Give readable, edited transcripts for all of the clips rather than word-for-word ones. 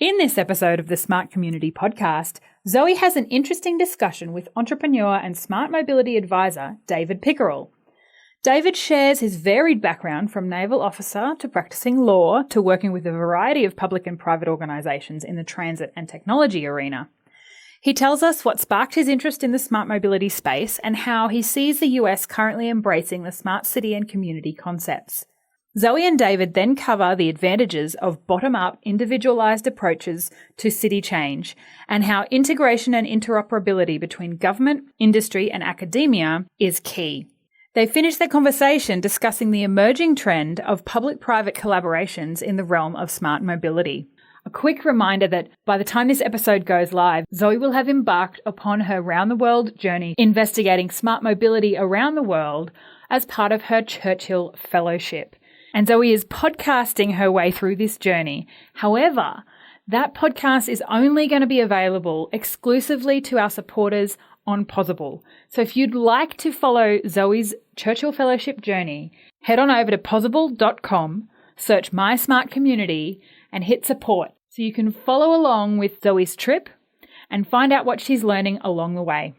In this episode of the Smart Community podcast, Zoe has an interesting discussion with entrepreneur and smart mobility advisor David Pickeral. David shares his varied background from naval officer to practicing law to working with a variety of public and private organisations in the transit and technology arena. He tells us what sparked his interest in the smart mobility space and how he sees the US currently embracing the smart city and community concepts. Zoe and David then cover the advantages of bottom-up, individualised approaches to city change and how integration and interoperability between government, industry and academia is key. They finish their conversation discussing the emerging trend of public-private collaborations in the realm of smart mobility. A quick reminder that by the time this episode goes live, Zoe will have embarked upon her round-the-world journey investigating smart mobility around the world as part of her Churchill Fellowship. And Zoe is podcasting her way through this journey. However, that podcast is only going to be available exclusively to our supporters on Pozible. So if you'd like to follow Zoe's Churchill Fellowship journey, head on over to pozible.com, search My Smart Community, and hit support so you can follow along with Zoe's trip and find out what she's learning along the way.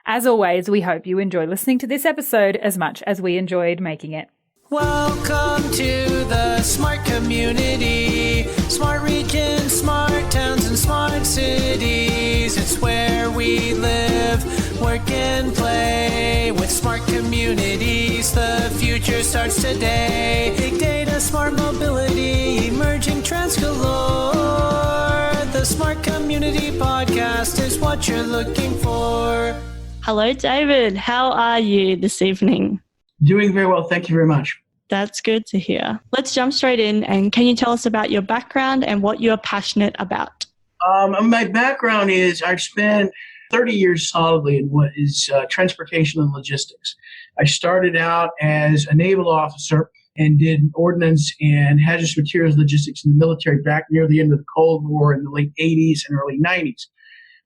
As always, we hope you enjoy listening to this episode as much as we enjoyed making it. Welcome to the smart community, smart regions, smart towns, and smart cities. It's where we live, work, and play. With smart communities, the future starts today. Big data, smart mobility, emerging trends galore. The Smart Community Podcast is what you're looking for. Hello, David. How are you this evening? Doing very well. Thank you very much. That's good to hear. Let's jump straight in. And can you tell us about your background and what you're passionate about? My background is I've spent 30 years solidly in what is transportation and logistics. I started out as a naval officer and did ordnance and hazardous materials logistics in the military back near the end of the Cold War in the late 80s and early 90s.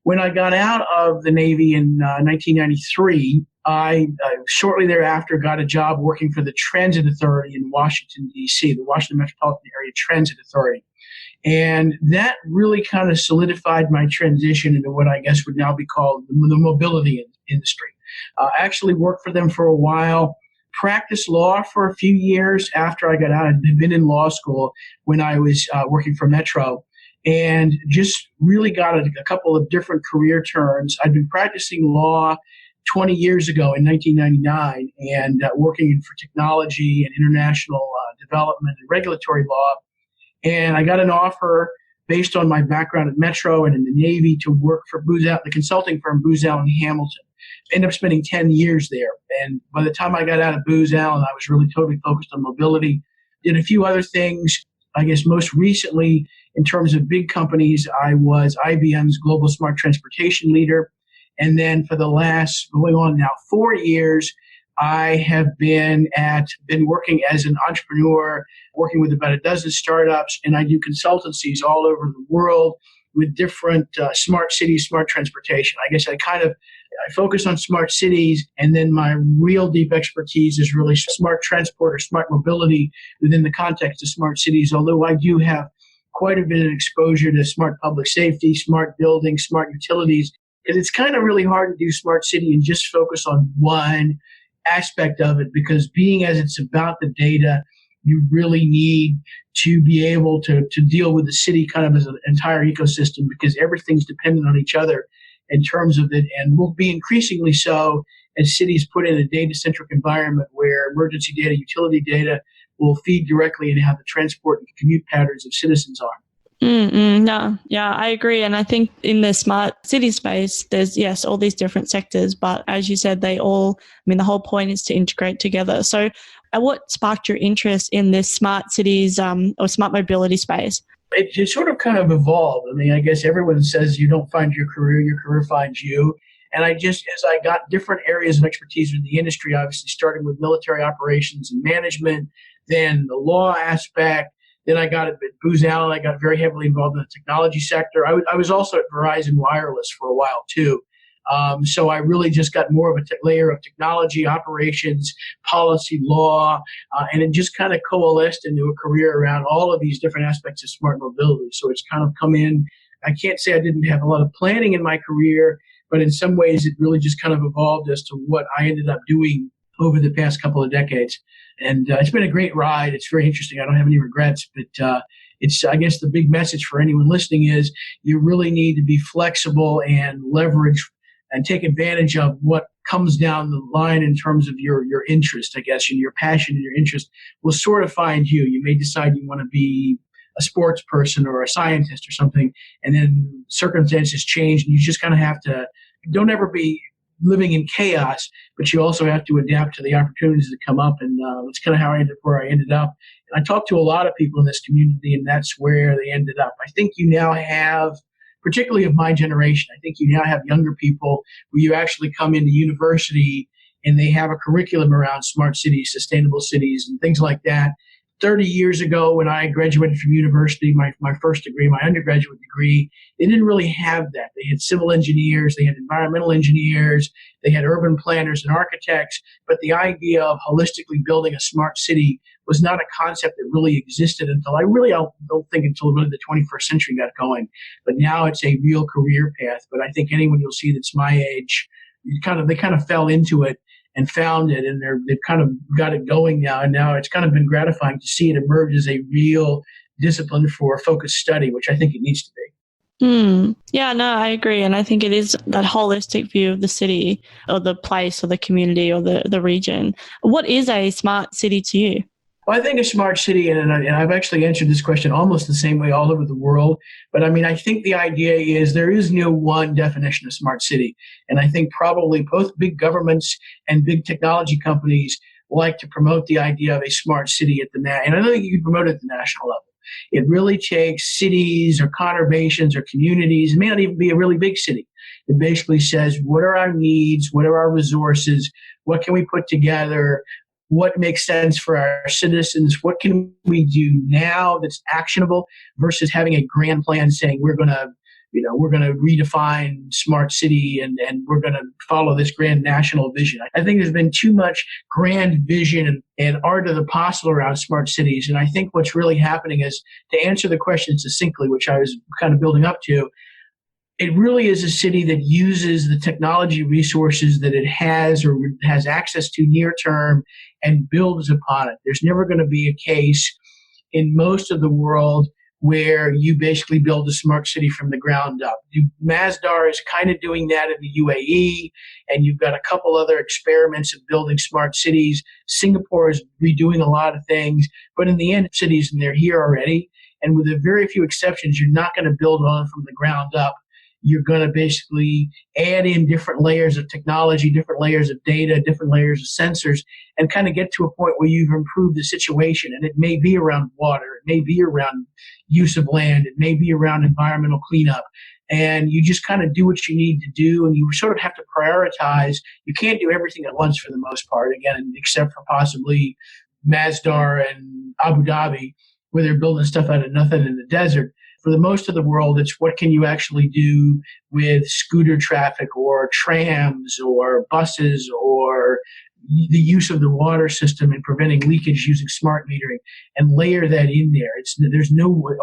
When I got out of the Navy in 1993, I shortly thereafter got a job working for the Transit Authority in Washington, D.C., the Washington Metropolitan Area Transit Authority. And that really kind of solidified my transition into what I guess would now be called the mobility industry. I actually worked for them for a while, practiced law for a few years after I got out. I'd been in law school when I was working for Metro. And just really got a couple of different career turns. I'd been practicing law 20 years ago in 1999 and working for technology and international development and regulatory law. And I got an offer based on my background at Metro and in the Navy to work for Booz Allen, the consulting firm Booz Allen Hamilton. Ended up spending 10 years there. And by the time I got out of Booz Allen, I was really totally focused on mobility. Did a few other things. I guess most recently, in terms of big companies, I was IBM's Global Smart Transportation Leader. And then for the last, going on now, 4 years, I have been working as an entrepreneur, working with about a dozen startups, and I do consultancies all over the world with different smart cities, smart transportation. I guess I focus on smart cities, and then my real deep expertise is really smart transport or smart mobility within the context of smart cities, although I do have quite a bit of exposure to smart public safety, smart buildings, smart utilities, because it's kind of really hard to do smart city and just focus on one aspect of it, because being as it's about the data, you really need to be able to deal with the city kind of as an entire ecosystem, because everything's dependent on each other in terms of it, and will be increasingly so as cities put in a data-centric environment where emergency data, utility data will feed directly into how the transport and commute patterns of citizens are. Yeah, I agree. And I think in the smart city space, there's, yes, all these different sectors, but as you said, the whole point is to integrate together. So what sparked your interest in this smart cities or smart mobility space? It sort of kind of evolved. I mean, I guess everyone says you don't find your career finds you. And as I got different areas of expertise in the industry, obviously starting with military operations and management, then the law aspect, then I got at Booz Allen, I got very heavily involved in the technology sector. I was also at Verizon Wireless for a while too. So I really just got more of a layer of technology, operations, policy, law, and it just kind of coalesced into a career around all of these different aspects of smart mobility. So it's kind of come in. I can't say I didn't have a lot of planning in my career, but in some ways it really just kind of evolved as to what I ended up doing over the past couple of decades. And it's been a great ride. It's very interesting. I don't have any regrets, but I guess the big message for anyone listening is you really need to be flexible and leverage and take advantage of what comes down the line in terms of your interest, I guess, and your passion and your interest will sort of find you. You may decide you want to be a sports person or a scientist or something, and then circumstances change, and you just kind of have to, don't ever be living in chaos, but you also have to adapt to the opportunities that come up, and that's kind of how I ended up where I ended up. And I talked to a lot of people in this community, and that's where they ended up. I think you now have, particularly of my generation, I think you now have younger people where you actually come into university and they have a curriculum around smart cities, sustainable cities, and things like that. 30 years ago, when I graduated from university, my first degree, my undergraduate degree, they didn't really have that. They had civil engineers, they had environmental engineers, they had urban planners and architects, but the idea of holistically building a smart city was not a concept that really existed until I don't think until really the 21st century got going. But now it's a real career path. But I think anyone you'll see that's my age, they kind of fell into it and found it, and they've kind of got it going now. And now it's kind of been gratifying to see it emerge as a real discipline for focused study, which I think it needs to be. Yeah, no, I agree. And I think it is that holistic view of the city or the place or the community or the region. What is a smart city to you? Well, I think a smart city, and I've actually answered this question almost the same way all over the world. But I mean, I think the idea is there is no one definition of smart city. And I think probably both big governments and big technology companies like to promote the idea of a smart city and I don't think you can promote it at the national level. It really takes cities or conurbations or communities. It may not even be a really big city. It basically says, what are our needs? What are our resources? What can we put together? What makes sense for our citizens? What can we do now that's actionable versus having a grand plan saying we're going to redefine smart city and we're going to follow this grand national vision. I think there's been too much grand vision and art of the possible around smart cities. And I think what's really happening is, to answer the question succinctly, which I was kind of building up to, it really is a city that uses the technology resources that it has or has access to near term and builds upon it. There's never going to be a case in most of the world where you basically build a smart city from the ground up. Masdar is kind of doing that in the UAE, and you've got a couple other experiments of building smart cities. Singapore is redoing a lot of things, but in the end, cities, and they're here already. And with a very few exceptions, you're not going to build one from the ground up. You're going to basically add in different layers of technology, different layers of data, different layers of sensors, and kind of get to a point where you've improved the situation. And it may be around water, it may be around use of land, it may be around environmental cleanup. And you just kind of do what you need to do, and you sort of have to prioritize. You can't do everything at once for the most part, again, except for possibly Masdar and Abu Dhabi, where they're building stuff out of nothing in the desert. For the most of the world, it's what can you actually do with scooter traffic or trams or buses or the use of the water system and preventing leakage using smart metering, and layer that in there. There's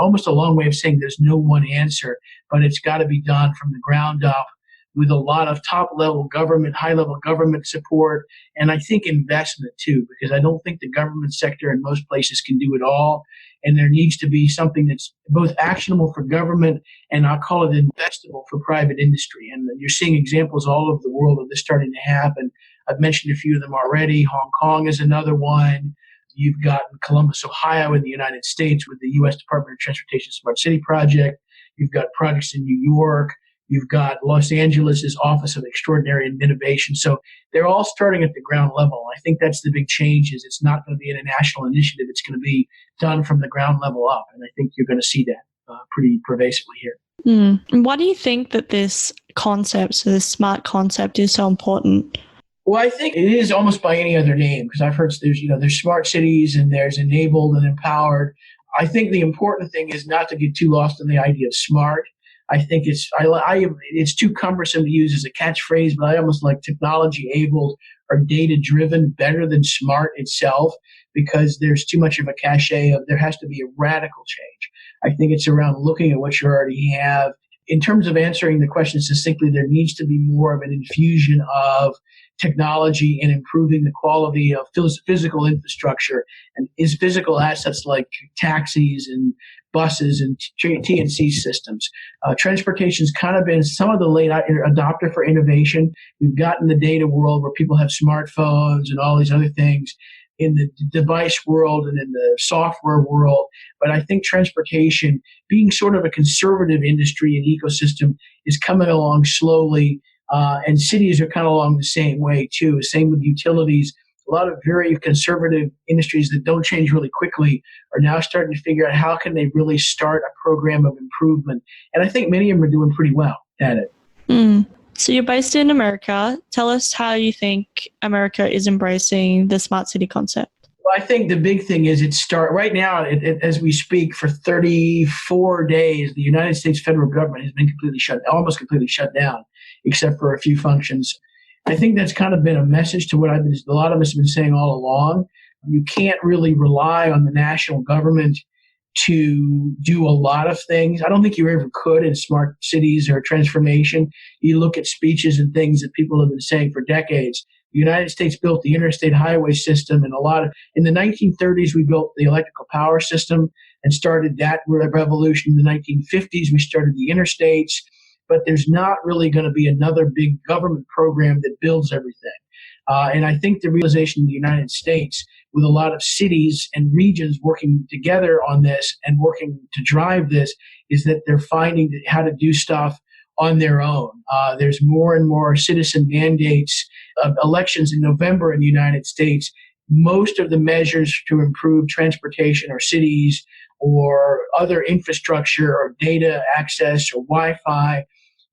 almost a long way of saying there's no one answer, but it's got to be done from the ground up with a lot of top-level government, high-level government support, and I think investment too, because I don't think the government sector in most places can do it all. And there needs to be something that's both actionable for government and I'll call it investable for private industry. And you're seeing examples all over the world of this starting to happen. I've mentioned a few of them already. Hong Kong is another one. You've got Columbus, Ohio in the United States with the U.S. Department of Transportation Smart City Project. You've got projects in New York. You've got Los Angeles' Office of Extraordinary Innovation. So they're all starting at the ground level. I think that's the big change is it's not going to be a national initiative. It's going to be done from the ground level up. And I think you're going to see that pretty pervasively here. And why do you think that this concept, so this smart concept, is so important? Well, I think it is almost by any other name, because I've heard there's smart cities and there's enabled and empowered. I think the important thing is not to get too lost in the idea of smart. I think it's too cumbersome to use as a catchphrase, but I almost like technology enabled or data driven better than smart itself, because there's too much of a cachet of there has to be a radical change. I think it's around looking at what you already have. In terms of answering the question succinctly, there needs to be more of an infusion of technology in improving the quality of physical infrastructure and is physical assets like taxis and buses and TNC systems. Transportation's kind of been some of the late adopter for innovation. We've gotten the data world where people have smartphones and all these other things in the device world and in the software world. But I think transportation, being sort of a conservative industry and ecosystem, is coming along slowly. And cities are kind of along the same way, too. Same with utilities. A lot of very conservative industries that don't change really quickly are now starting to figure out how can they really start a program of improvement. And I think many of them are doing pretty well at it. So you're based in America. Tell us how you think America is embracing the smart city concept. Well, I think the big thing is right now, as we speak, for 34 days, the United States federal government has been almost completely shut down, except for a few functions. I think that's kind of been a message to what a lot of us have been saying all along. You can't really rely on the national government to do a lot of things. I don't think you ever could in smart cities or transformation. You look at speeches and things that people have been saying for decades. The United States built the interstate highway system, and in the 1930s, we built the electrical power system and started that revolution. In the 1950s, we started the interstates, but there's not really going to be another big government program that builds everything. And I think the realization in the United States, with a lot of cities and regions working together on this and working to drive this, is that they're finding how to do stuff on their own. There's more and more citizen mandates of elections in November in the United States. Most of the measures to improve transportation or cities or other infrastructure or data access or Wi-Fi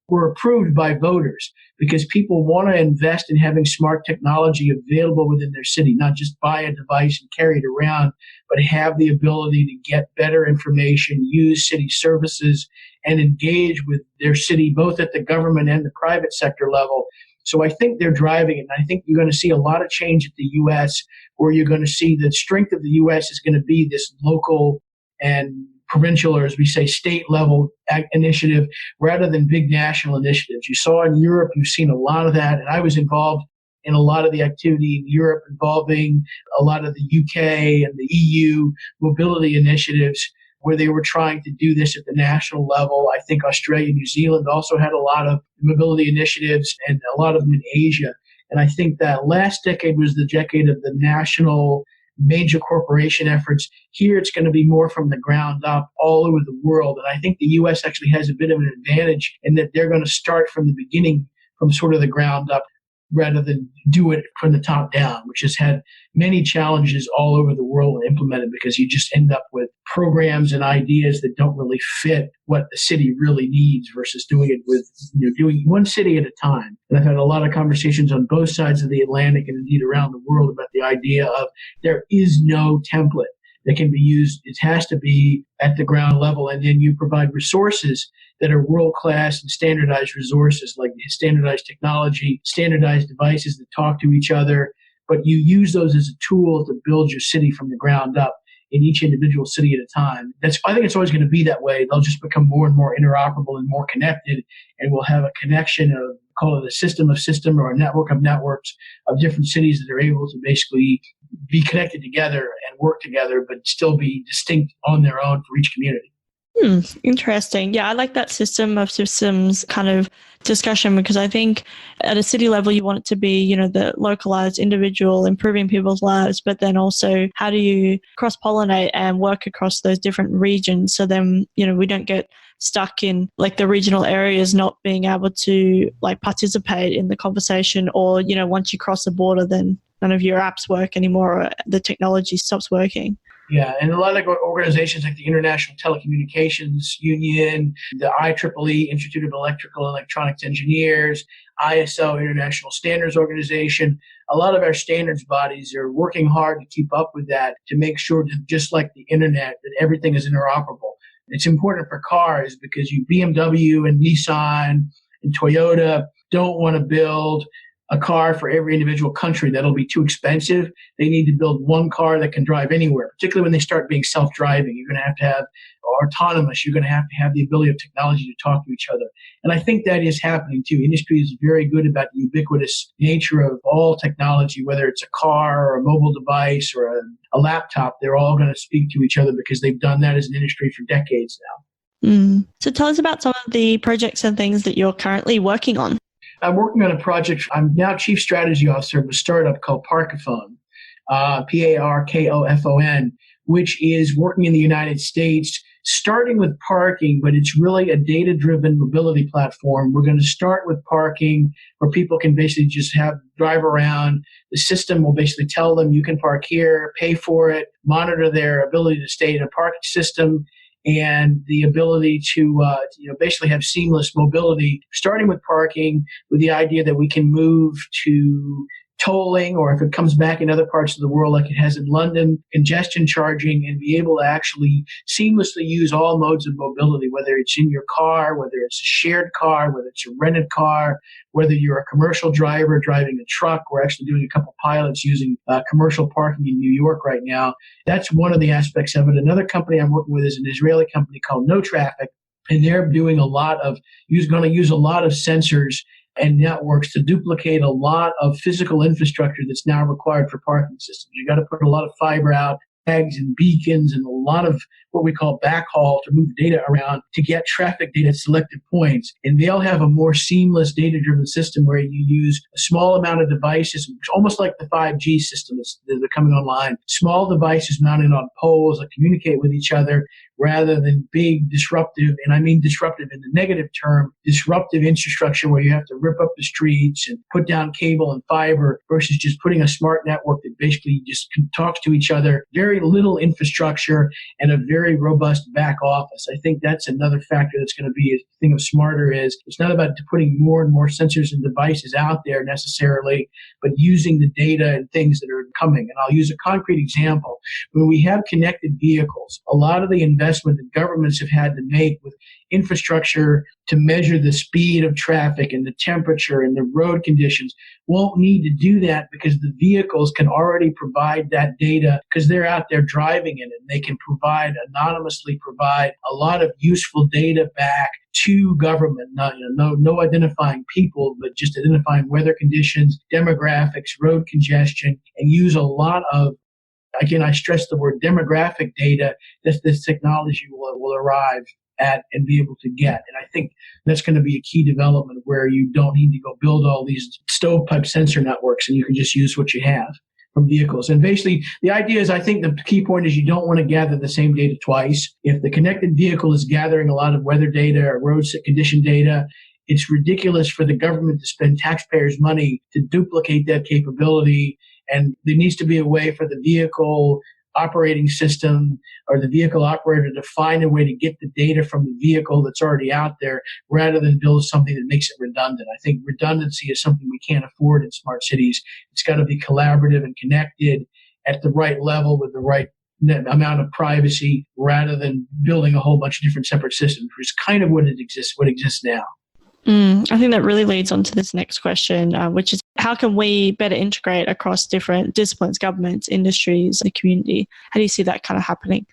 were approved by voters, because people want to invest in having smart technology available within their city, not just buy a device and carry it around, but have the ability to get better information, use city services, and engage with their city, both at the government and the private sector level. So I think they're driving it. And I think you're going to see a lot of change at the U.S., where you're going to see the strength of the U.S. is going to be this local and provincial, or as we say, state level initiative rather than big national initiatives. You saw in Europe, you've seen a lot of that. And I was involved in a lot of the activity in Europe involving a lot of the UK and the EU mobility initiatives, where they were trying to do this at the national level. I think Australia and New Zealand also had a lot of mobility initiatives, and a lot of them in Asia. And I think that last decade was the decade of the national major corporation efforts. Here it's going to be more from the ground up all over the world. And I think the U.S. actually has a bit of an advantage in that they're going to start from the beginning, from sort of the ground up, rather than do it from the top down, which has had many challenges all over the world implemented, because you just end up with programs and ideas that don't really fit what the city really needs, versus doing it with, doing one city at a time. And I've had a lot of conversations on both sides of the Atlantic and indeed around the world about the idea of there is no template that can be used. It has to be at the ground level, and then you provide resources that are world-class and standardized resources, like standardized technology, standardized devices that talk to each other, but you use those as a tool to build your city from the ground up in each individual city at a time. I think it's always going to be that way. They'll just become more and more interoperable and more connected, and we'll have a connection of, call it a system of system or a network of networks of different cities that are able to basically be connected together and work together, but still be distinct on their own for each community. Interesting. Yeah, I like that system of systems kind of discussion, because I think at a city level, you want it to be, the localized individual, improving people's lives, but then also how do you cross-pollinate and work across those different regions, so then, we don't get stuck in like the regional areas not being able to like participate in the conversation, or, once you cross the border, then none of your apps work anymore, or the technology stops working. Yeah, and a lot of organizations like the International Telecommunications Union, the IEEE, Institute of Electrical and Electronics Engineers, ISO, International Standards Organization, a lot of our standards bodies are working hard to keep up with that, to make sure that, just like the internet, that everything is interoperable. It's important for cars because BMW and Nissan and Toyota don't want to build a car for every individual country. That'll be too expensive. They need to build one car that can drive anywhere, particularly when they start being self-driving. You're going to have or autonomous. You're going to have the ability of technology to talk to each other. And I think that is happening too. Industry is very good about the ubiquitous nature of all technology, whether it's a car or a mobile device or a laptop. They're all going to speak to each other because they've done that as an industry for decades now. So tell us about some of the projects and things that you're currently working on. I'm working on a project. I'm now Chief Strategy Officer of a startup called Parkofon, Parkofon, which is working in the United States, starting with parking, but it's really a data-driven mobility platform. We're going to start with parking where people can basically just drive around. The system will basically tell them you can park here, pay for it, monitor their ability to stay in a parking system, and the ability to basically have seamless mobility, starting with parking with the idea that we can move to tolling, or if it comes back in other parts of the world like it has in London, congestion charging, and be able to actually seamlessly use all modes of mobility, whether it's in your car, whether it's a shared car, whether it's a rented car, whether you're a commercial driver driving a truck. We're actually doing a couple pilots using commercial parking in New York right now. That's one of the aspects of it. Another company I'm working with is an Israeli company called No Traffic, and they're doing going to use a lot of sensors and networks to duplicate a lot of physical infrastructure that's now required for parking systems. You got to put a lot of fiber out, tags and beacons, and a lot of what we call backhaul to move data around to get traffic data at selected points. And they'll have a more seamless data-driven system where you use a small amount of devices, almost like the 5G system that's coming online. Small devices mounted on poles that communicate with each other rather than big disruptive, and I mean disruptive in the negative term, disruptive infrastructure where you have to rip up the streets and put down cable and fiber versus just putting a smart network that basically just talks to each other. Very little infrastructure and a very robust back office. I think that's another factor that's going to be a thing of smarter is it's not about putting more and more sensors and devices out there necessarily, but using the data and things that are coming. And I'll use a concrete example. When we have connected vehicles, a lot of the investment that governments have had to make with infrastructure to measure the speed of traffic and the temperature and the road conditions won't need to do that because the vehicles can already provide that data because they're out there driving in it. They can anonymously provide a lot of useful data back to government, no identifying people, but just identifying weather conditions, demographics, road congestion, and use a lot of, again, I stress the word demographic data that this technology will arrive at and be able to get. And I think that's going to be a key development where you don't need to go build all these stovepipe sensor networks and you can just use what you have from vehicles. And basically, the idea is, I think the key point is you don't want to gather the same data twice. If the connected vehicle is gathering a lot of weather data or road condition data, it's ridiculous for the government to spend taxpayers' money to duplicate that capability. And there needs to be a way for the vehicle operating system or the vehicle operator to find a way to get the data from the vehicle that's already out there rather than build something that makes it redundant. I think redundancy is something we can't afford in smart cities. It's got to be collaborative and connected at the right level with the right amount of privacy rather than building a whole bunch of different separate systems, which is kind of what exists now. I think that really leads on to this next question, which is how can we better integrate across different disciplines, governments, industries, the community? How do you see that kind of happening?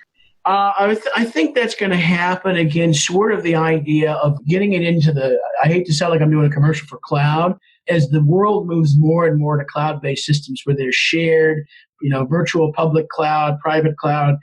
I think that's going to happen, again, sort of the idea of getting it into I hate to sound like I'm doing a commercial for cloud, as the world moves more and more to cloud-based systems where they're shared, virtual public cloud, private cloud.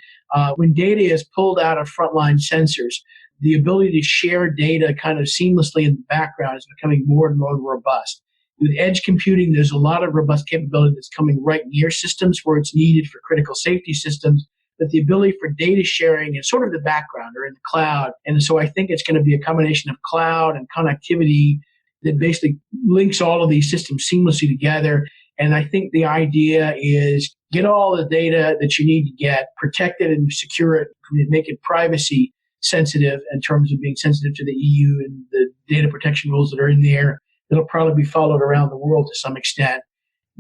When data is pulled out of frontline sensors, the ability to share data kind of seamlessly in the background is becoming more and more robust. With edge computing, there's a lot of robust capability that's coming right near systems where it's needed for critical safety systems, but the ability for data sharing is sort of the background or in the cloud. And so I think it's going to be a combination of cloud and connectivity that basically links all of these systems seamlessly together. And I think the idea is get all the data that you need to get, protect it and secure it, make it privacy sensitive in terms of being sensitive to the EU and the data protection rules that are in there. That'll probably be followed around the world to some extent.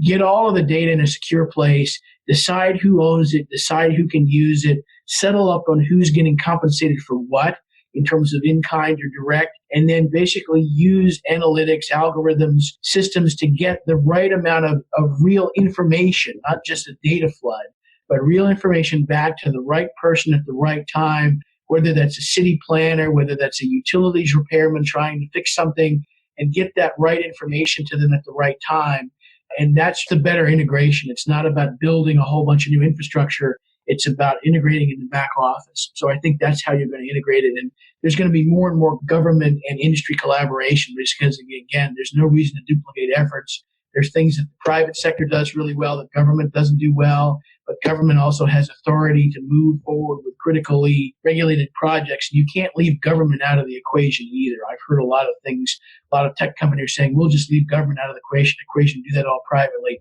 Get all of the data in a secure place, decide who owns it, decide who can use it, settle up on who's getting compensated for what in terms of in-kind or direct, and then basically use analytics, algorithms, systems to get the right amount of real information, not just a data flood, but real information back to the right person at the right time, whether that's a city planner, whether that's a utilities repairman trying to fix something, and get that right information to them at the right time. And that's the better integration. It's not about building a whole bunch of new infrastructure. It's about integrating in the back office. So I think that's how you're going to integrate it. And there's going to be more and more government and industry collaboration because, again, there's no reason to duplicate efforts. There's things that the private sector does really well that government doesn't do well, but government also has authority to move forward with critically regulated projects. You can't leave government out of the equation either. I've heard a lot of things, a lot of tech companies saying, we'll just leave government out of the equation, do that all privately.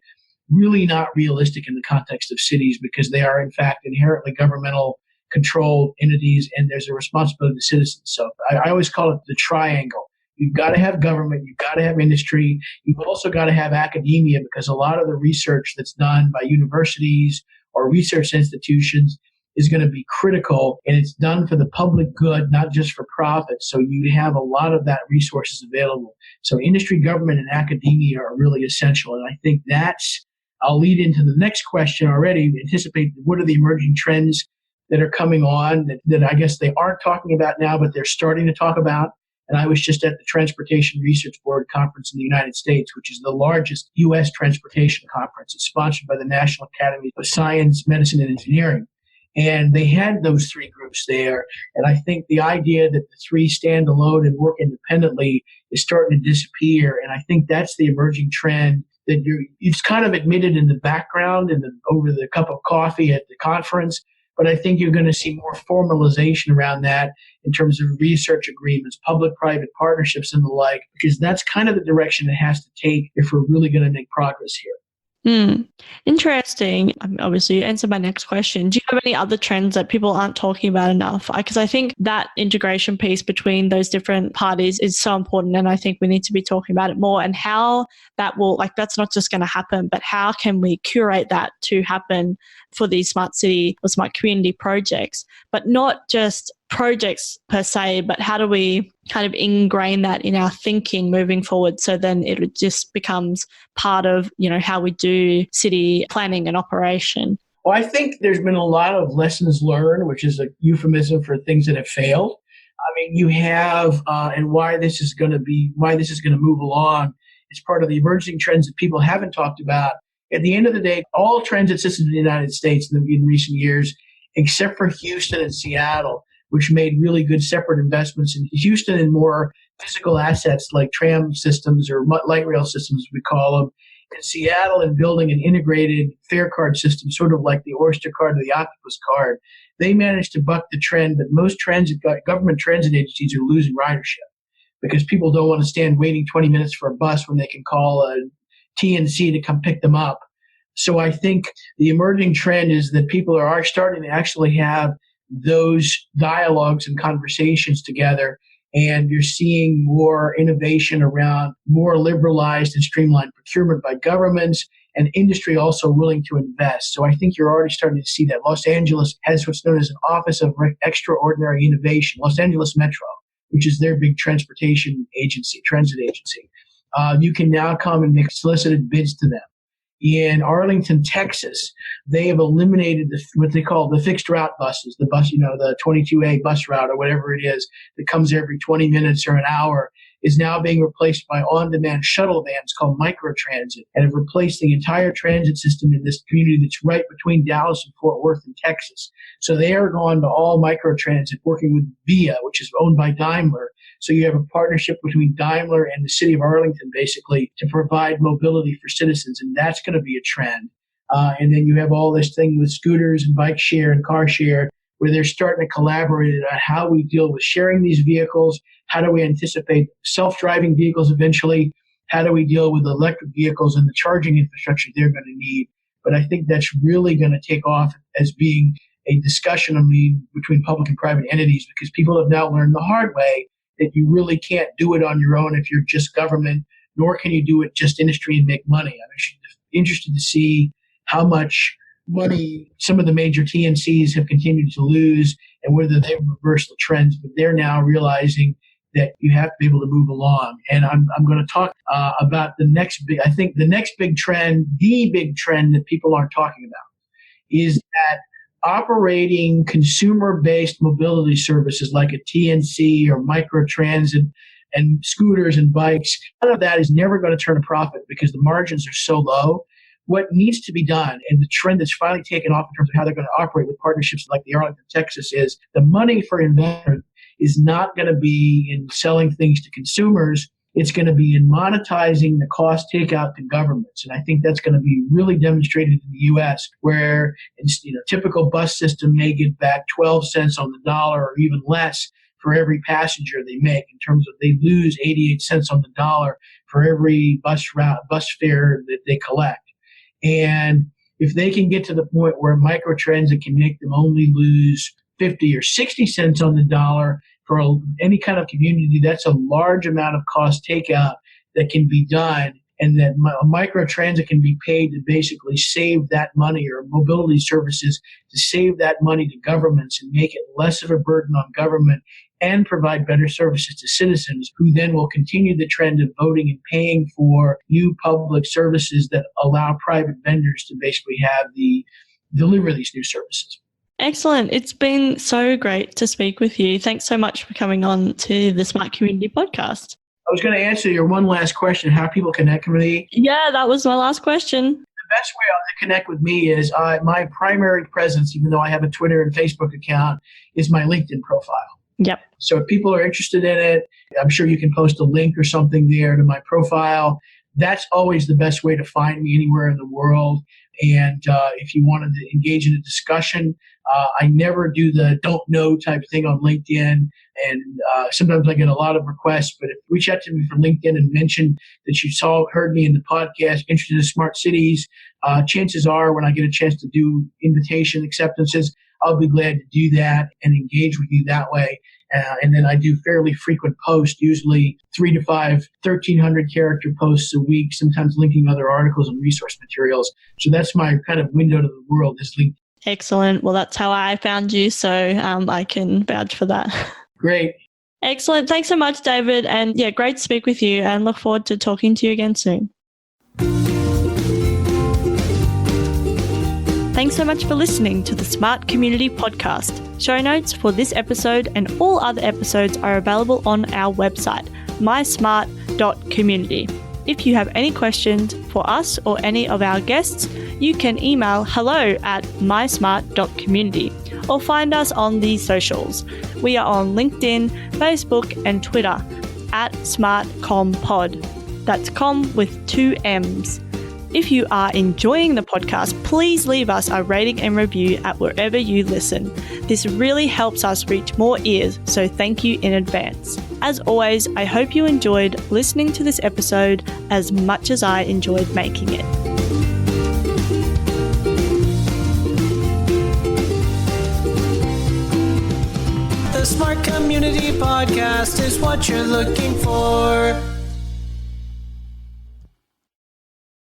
Really not realistic in the context of cities because they are, in fact, inherently governmental controlled entities, and there's a responsibility to citizens. So I always call it the triangle. You've got to have government, you've got to have industry, you've also got to have academia because a lot of the research that's done by universities or research institutions is going to be critical, and it's done for the public good, not just for profit. So you have a lot of that resources available. So industry, government, and academia are really essential, and I think I'll lead into the next question already, anticipate what are the emerging trends that are coming on that I guess they aren't talking about now, but they're starting to talk about. And I was just at the Transportation Research Board conference in the United States, which is the largest U.S. transportation conference. It's sponsored by the National Academy of Science, Medicine, and Engineering. And they had those three groups there. And I think the idea that the three stand alone and work independently is starting to disappear. And I think that's the emerging trend that it's kind of admitted in the background and over the cup of coffee at the conference. But I think you're going to see more formalization around that in terms of research agreements, public-private partnerships, and the like, because that's kind of the direction it has to take if we're really going to make progress here. Interesting. Obviously, you answered my next question. Do you have any other trends that people aren't talking about enough? Because I think that integration piece between those different parties is so important, and I think we need to be talking about it more and how that will, that's not just going to happen, but how can we curate that to happen for these smart city or smart community projects, but not just projects per se, but how do we kind of ingrain that in our thinking moving forward so then it just becomes part of, how we do city planning and operation? Well, I think there's been a lot of lessons learned, which is a euphemism for things that have failed. I mean, you have, and why this is going to move along is part of the emerging trends that people haven't talked about. At the end of the day, all transit systems in the United States in recent years, except for Houston and Seattle, which made really good separate investments in Houston in more physical assets like tram systems or light rail systems, we call them. In Seattle, in building an integrated fare card system, sort of like the Oyster card or the Octopus card, they managed to buck the trend, but most government transit agencies are losing ridership because people don't want to stand waiting 20 minutes for a bus when they can call a TNC to come pick them up. So I think the emerging trend is that people are starting to actually have those dialogues and conversations together, and you're seeing more innovation around more liberalized and streamlined procurement by governments and industry also willing to invest. So I think you're already starting to see that. Los Angeles has what's known as an Office of Extraordinary Innovation, Los Angeles Metro, which is their big transit agency. You can now come and make solicited bids to them. In Arlington, Texas, they have eliminated what they call the fixed route buses, the bus, the 22A bus route or whatever it is that comes every 20 minutes or an hour is now being replaced by on-demand shuttle vans called microtransit and have replaced the entire transit system in this community that's right between Dallas and Fort Worth in Texas. So they are going to all microtransit working with VIA, which is owned by Daimler. So you have a partnership between Daimler and the city of Arlington, basically, to provide mobility for citizens, and that's going to be a trend. And then you have all this thing with scooters and bike share and car share, where they're starting to collaborate on how we deal with sharing these vehicles, how do we anticipate self-driving vehicles eventually, how do we deal with electric vehicles and the charging infrastructure they're going to need. But I think that's really going to take off as being a discussion between public and private entities, because people have now learned the hard way that you really can't do it on your own if you're just government, nor can you do it just industry and make money. I'm actually interested to see how much money some of the major TNCs have continued to lose and whether they've reversed the trends, but they're now realizing that you have to be able to move along. And I'm going to talk about the next big trend that people aren't talking about is that operating consumer-based mobility services like a TNC or microtransit and scooters and bikes, none of that is never going to turn a profit because the margins are so low. What needs to be done, and the trend that's finally taken off in terms of how they're going to operate with partnerships like the Arlington, Texas, is the money for investment is not going to be in selling things to consumers. It's going to be in monetizing the cost takeout to governments. And I think that's going to be really demonstrated in the U.S., where typical bus system may get back 12 cents on the dollar or even less for every passenger they make, in terms of they lose 88 cents on the dollar for every bus fare that they collect. And if they can get to the point where microtransit can make them only lose 50 or 60 cents on the dollar for any kind of community, that's a large amount of cost takeout that can be done, and that microtransit can be paid to basically save that money, or mobility services to save that money to governments and make it less of a burden on government and provide better services to citizens, who then will continue the trend of voting and paying for new public services that allow private vendors to basically deliver these new services. Excellent. It's been so great to speak with you. Thanks so much for coming on to the Smart Community Podcast. I was going to answer your one last question, how people connect with me. Yeah, that was my last question. The best way to connect with me is my primary presence, even though I have a Twitter and Facebook account, is my LinkedIn profile. Yep. So if people are interested in it, I'm sure you can post a link or something there to my profile. That's always the best way to find me anywhere in the world. And if you wanted to engage in a discussion, I never do the don't know type thing on LinkedIn. And sometimes I get a lot of requests, but if you reach out to me from LinkedIn and mention that you heard me in the podcast, Interested in Smart Cities, chances are when I get a chance to do invitation acceptances, I'll be glad to do that and engage with you that way. And then I do fairly frequent posts, usually 3 to 5, 1,300 character posts a week, sometimes linking other articles and resource materials. So that's my kind of window to the world, is LinkedIn. Excellent. Well, that's how I found you, so I can vouch for that. Great. Excellent. Thanks so much, David. And yeah, great to speak with you, and look forward to talking to you again soon. Thanks so much for listening to the Smart Community Podcast. Show notes for this episode and all other episodes are available on our website, mysmart.community. If you have any questions for us or any of our guests, you can email hello@mysmart.community or find us on the socials. We are on LinkedIn, Facebook, and Twitter @SmartComPod. That's com with 2 M's. If you are enjoying the podcast, please leave us a rating and review at wherever you listen. This really helps us reach more ears, so thank you in advance. As always, I hope you enjoyed listening to this episode as much as I enjoyed making it. The Smart Community Podcast is what you're looking for.